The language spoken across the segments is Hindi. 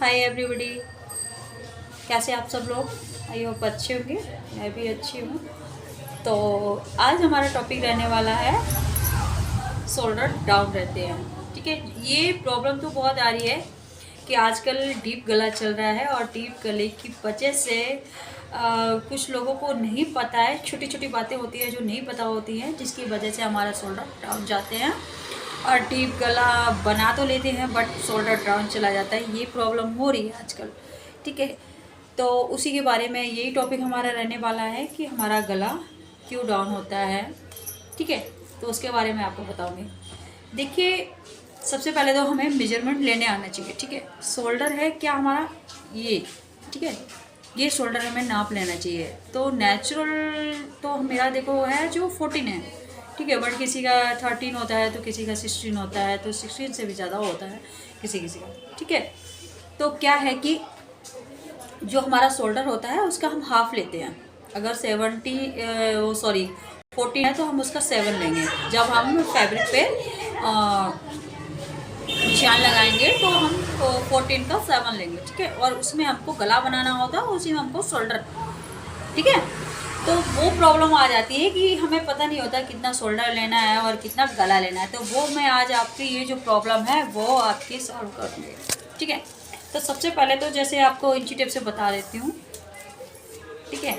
हाय एवरीबॉडी, कैसे आप सब लोग? आई होप अच्छे होंगे, मैं भी अच्छी हूँ। तो आज हमारा टॉपिक रहने वाला है शोल्डर डाउन रहते हैं। ठीक है, ये प्रॉब्लम तो बहुत आ रही है कि आजकल डीप गला चल रहा है और डीप गले की वजह से कुछ लोगों को नहीं पता है, छोटी छोटी बातें होती है जो नहीं पता होती हैं, जिसकी वजह से हमारा शोल्डर डाउन जाते हैं और डीप गला बना तो लेते हैं बट शोल्डर डाउन चला जाता है। ये प्रॉब्लम हो रही है आजकल। ठीक है, तो उसी के बारे में यही टॉपिक हमारा रहने वाला है कि हमारा गला क्यों डाउन होता है। ठीक है, तो उसके बारे में आपको बताऊंगी। देखिए, सबसे पहले तो हमें मेजरमेंट लेने आना चाहिए। ठीक है, शोल्डर है क्या हमारा ये, ठीक है, ये शोल्डर हमें नाप लेना चाहिए। तो नेचुरल तो मेरा देखो है जो 14 है। ठीक है, बट किसी का 13 होता है तो किसी का 16 होता है, तो 16 से भी ज़्यादा होता है किसी किसी का। ठीक है, तो क्या है कि जो हमारा शोल्डर होता है उसका हम हाफ लेते हैं। अगर 14 है तो हम उसका 7 लेंगे। जब हम फैब्रिक पे निशान लगाएंगे तो हम 14 का 7 लेंगे। ठीक है, और उसमें हमको गला बनाना होता है, उसी में हमको शोल्डर। ठीक है, तो वो प्रॉब्लम आ जाती है कि हमें पता नहीं होता कितना शोल्डर लेना है और कितना गला लेना है। तो वो मैं आज आपकी ये जो प्रॉब्लम है वो आपकी सॉल्व कर दूँगी। ठीक है, तो सबसे पहले तो जैसे आपको इंची टेप से बता देती हूँ। ठीक है,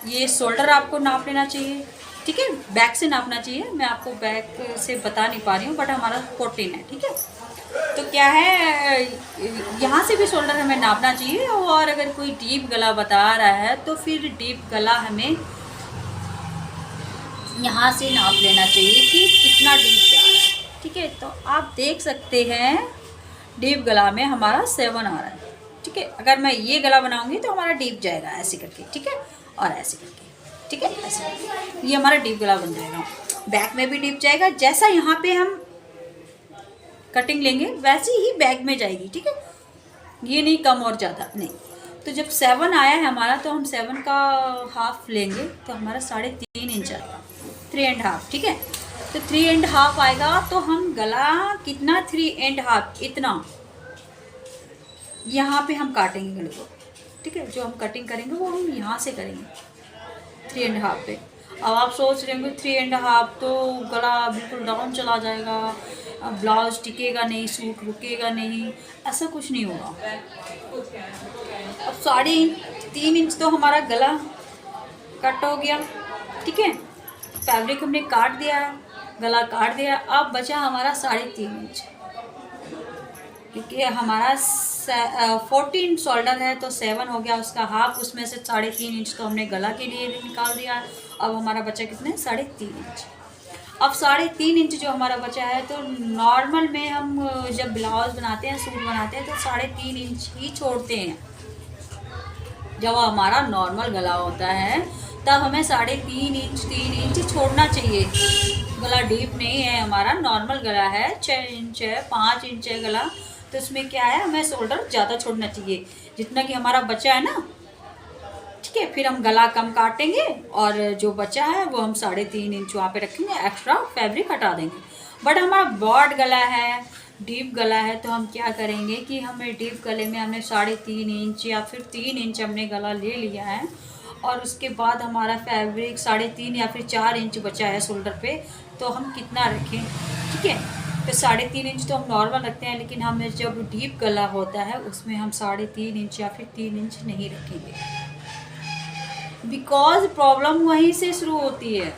ये शोल्डर आपको नाप लेना चाहिए। ठीक है, बैक से नापना चाहिए। मैं आपको बैक से बता नहीं पा रही हूँ बट हमारा 14 है। ठीक है, तो क्या है, यहाँ से भी शोल्डर हमें नापना चाहिए। और अगर कोई डीप गला बता रहा है तो फिर डीप गला हमें यहाँ से नाप लेना चाहिए कि कितना डीप जा रहा है। ठीक है, तो आप देख सकते हैं डीप गला में हमारा 7 आ रहा है। ठीक है, अगर मैं ये गला बनाऊंगी तो हमारा डीप जाएगा ऐसे करके। ठीक है, और ऐसे करके। ठीक है, ऐसे ये हमारा डीप गला बन जाएगा। बैक में भी डीप जाएगा, जैसा यहाँ पे हम कटिंग लेंगे वैसे ही बैक में जाएगी। ठीक है, ये नहीं कम और ज़्यादा नहीं। तो जब 7 आया है हमारा तो हम 7 का हाफ लेंगे तो हमारा 3.5 इंच आएगा, 3.5। ठीक है, तो 3.5 आएगा तो हम गला कितना 3.5 इतना यहाँ पे हम काटेंगे गले को। ठीक है, जो हम कटिंग करेंगे वो हम यहाँ से करेंगे 3.5 पे। अब आप सोच रहे होंगे 3.5 तो गला बिल्कुल डाउन चला जाएगा, ब्लाउज टिकेगा नहीं, सूट रुकेगा नहीं, ऐसा कुछ नहीं होगा। अब 3.5 इंच तो हमारा गला कट हो गया। ठीक है, फैब्रिक हमने काट दिया, गला काट दिया। अब बचा हमारा 3.5 इंच, क्योंकि हमारा 14 शोल्डर है तो 7 हो गया उसका हाफ, उसमें से 3.5 इंच तो हमने गला के लिए निकाल दिया। अब हमारा बचा कितने, 3.5 इंच। अब 3.5 इंच जो हमारा बचा है, तो नॉर्मल में हम जब ब्लाउज बनाते हैं, सूट बनाते हैं तो 3.5 इंच ही छोड़ते हैं। जब हमारा नॉर्मल गला होता है तब हमें 3.5 इंच 3 इंच छोड़ना चाहिए। गला डीप नहीं है, हमारा नॉर्मल गला है, 6 इंच है, 5 इंच है गला, तो इसमें क्या है, हमें शोल्डर ज़्यादा छोड़ना चाहिए जितना कि हमारा बचा है ना। ठीक है, फिर हम गला कम काटेंगे और जो बचा है वो हम 3.5 इंच वहाँ पे रखेंगे, एक्स्ट्रा फैब्रिक हटा देंगे। बट हमारा ब्रॉड गला है, डीप गला है, तो हम क्या करेंगे कि हमें डीप गले में हमने 3.5 इंच या फिर 3 इंच हमने गला ले लिया है और उसके बाद हमारा फैब्रिक 3.5 या फिर 4 इंच बचा है शोल्डर पे, तो हम कितना रखें। ठीक है, तो 3.5 इंच तो हम नॉर्मल रखते हैं, लेकिन हमें जब डीप गला होता है उसमें हम 3.5 इंच या फिर 3 इंच नहीं रखेंगे, बिकॉज प्रॉब्लम वहीं से शुरू होती है।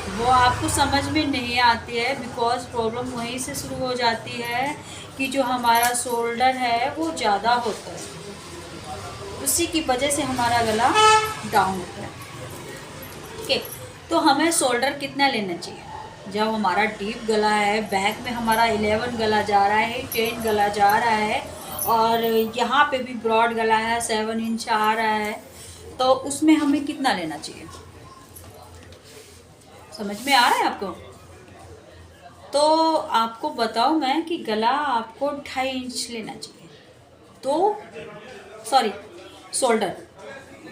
वो आपको समझ में नहीं आती है, बिकॉज प्रॉब्लम वहीं से शुरू हो जाती है कि जो हमारा शोल्डर है वो ज़्यादा होता है, उसी की वजह से हमारा गला डाउन होता है। ठीक है, तो हमें शोल्डर कितना लेना चाहिए जब हमारा डीप गला है, बैक में हमारा 11 गला जा रहा है, 10 गला जा रहा है और यहाँ पे भी ब्रॉड गला है, 7 इंच आ रहा है, तो उसमें हमें कितना लेना चाहिए। समझ में आ रहा है आपको? तो आपको बताऊँ मैं कि गला आपको 2.5 इंच लेना चाहिए। तो सॉरी, शोल्डर,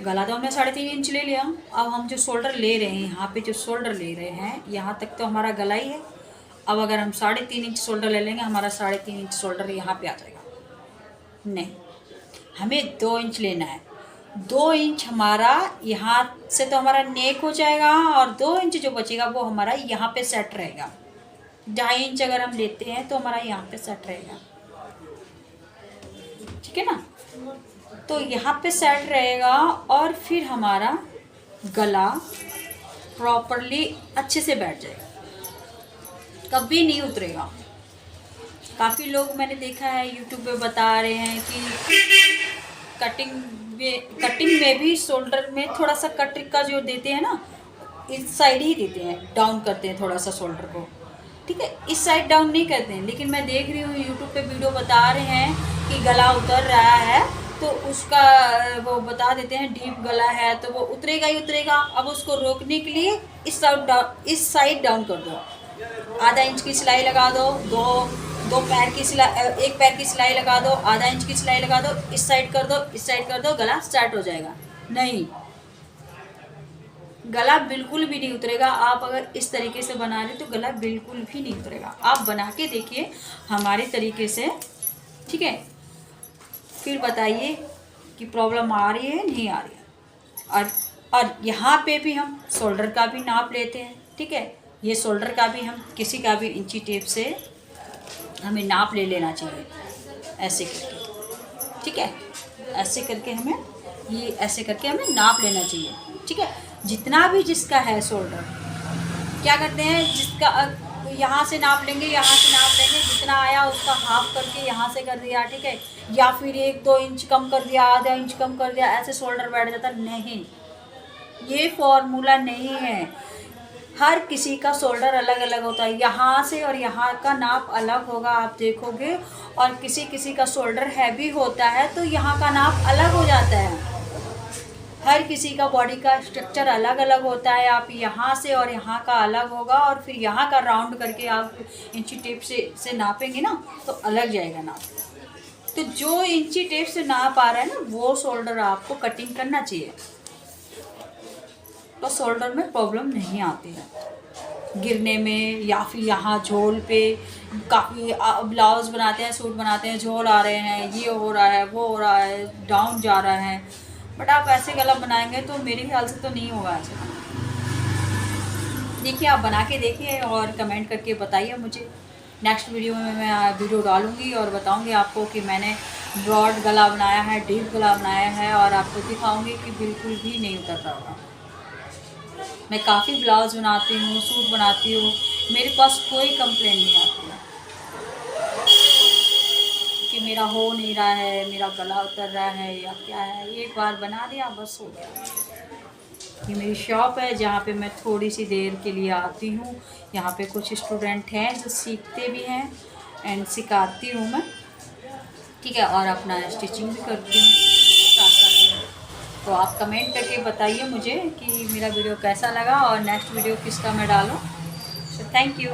गला तो हमने 3.5 इंच ले लिया। अब हम जो शोल्डर ले रहे हैं, यहाँ पे जो शोल्डर ले रहे हैं, यहाँ तक तो हमारा गला ही है। अब अगर हम 3.5 इंच शोल्डर ले लेंगे, हमारा 3.5 इंच शोल्डर यहाँ पे आ जाएगा। नहीं, हमें 2 इंच लेना है। 2 इंच हमारा यहाँ से तो हमारा नेक हो जाएगा, और 2 इंच जो बचेगा वो हमारा यहाँ पे सेट रहेगा। 2.5 इंच अगर हम लेते हैं तो हमारा यहाँ पे सेट रहेगा, ठीक है ना। तो यहाँ पे सेट रहेगा, और फिर हमारा गला प्रॉपरली अच्छे से बैठ जाएगा, कभी नहीं उतरेगा। काफ़ी लोग मैंने देखा है यूट्यूब पे बता रहे हैं कि कटिंग में भी शोल्डर में थोड़ा सा कट का जो देते हैं ना, इस साइड ही देते हैं, डाउन करते हैं थोड़ा सा शोल्डर को, ठीक है, इस साइड डाउन नहीं करते हैं। लेकिन मैं देख रही हूँ यूट्यूब पे वीडियो बता रहे हैं कि गला उतर रहा है तो उसका वो बता देते हैं डीप गला है तो वो उतरेगा ही उतरेगा। अब उसको रोकने के लिए इस साइड डाउन कर दो, आधा इंच की सिलाई लगा दो, दो पैर की सिलाई, एक पैर की सिलाई लगा दो, आधा इंच की सिलाई लगा दो, इस साइड कर दो, इस साइड कर दो, गला स्टार्ट हो जाएगा। नहीं, गला बिल्कुल भी नहीं उतरेगा। आप अगर इस तरीके से बना रहे तो गला बिल्कुल भी नहीं उतरेगा। आप बना के देखिए हमारे तरीके से, ठीक है, फिर बताइए कि प्रॉब्लम आ रही है नहीं आ रही है। और यहाँ पे भी हम शोल्डर का भी नाप लेते हैं, ठीक है। ये शोल्डर का भी हम किसी का भी इंची टेप से हमें नाप ले लेना चाहिए, ऐसे करके, ठीक है। ऐसे करके हमें नाप लेना चाहिए, ठीक है। जितना भी जिसका है शोल्डर, क्या करते हैं, जिसका यहाँ से नाप लेंगे, यहाँ से नाप लेंगे, जितना आया उसका हाफ करके यहाँ से कर दिया, ठीक है, या फिर 1-2 इंच कम कर दिया, आधा इंच कम कर दिया, ऐसे शोल्डर बैठ जाता। नहीं, ये फॉर्मूला नहीं है। हर किसी का शोल्डर अलग अलग होता है, यहाँ से और यहाँ का नाप अलग होगा, आप देखोगे। और किसी किसी का शोल्डर हैवी होता है तो यहाँ का नाप अलग हो जाता है। हर किसी का बॉडी का स्ट्रक्चर अलग अलग होता है। आप यहाँ से और यहाँ का अलग होगा, और फिर यहाँ का राउंड करके आप इंची टेप से नापेंगे ना तो अलग जाएगा नाप। तो जो इंची टेप से नाप आ रहा है ना, वो शोल्डर आपको कटिंग करना चाहिए, तो शोल्डर में प्रॉब्लम नहीं आती है गिरने में, या फिर यहाँ झोल पे। काफ़ी ब्लाउज़ बनाते हैं, सूट बनाते हैं, झोल आ रहे हैं, ये हो रहा है, वो हो रहा है, डाउन जा रहा है, बट आप ऐसे गला बनाएंगे तो मेरे ख्याल से तो नहीं होगा ऐसे। देखिए, आप बना के देखिए और कमेंट करके बताइए मुझे। नेक्स्ट वीडियो में मैं वीडियो डालूँगी और बताऊँगी आपको कि मैंने ब्रॉड गला बनाया है, डीप गला बनाया है, और आपको दिखाऊँगी कि बिल्कुल भी नहीं उतर रहा होगा। मैं काफ़ी ब्लाउज़ बनाती हूँ, सूट बनाती हूँ, मेरे पास कोई कंप्लेंट नहीं आती है कि मेरा हो नहीं रहा है, मेरा गला उतर रहा है या क्या है। एक बार बना दिया बस हो गया। ये मेरी शॉप है जहाँ पे मैं थोड़ी सी देर के लिए आती हूँ। यहाँ पे कुछ स्टूडेंट हैं जो सीखते भी हैं एंड सिखाती हूँ मैं, ठीक है, और अपना स्टिचिंग भी करती हूँ साथ साथ में। तो आप कमेंट करके बताइए मुझे कि मेरा वीडियो कैसा लगा और नेक्स्ट वीडियो किसका मैं डालूँ। So thank you.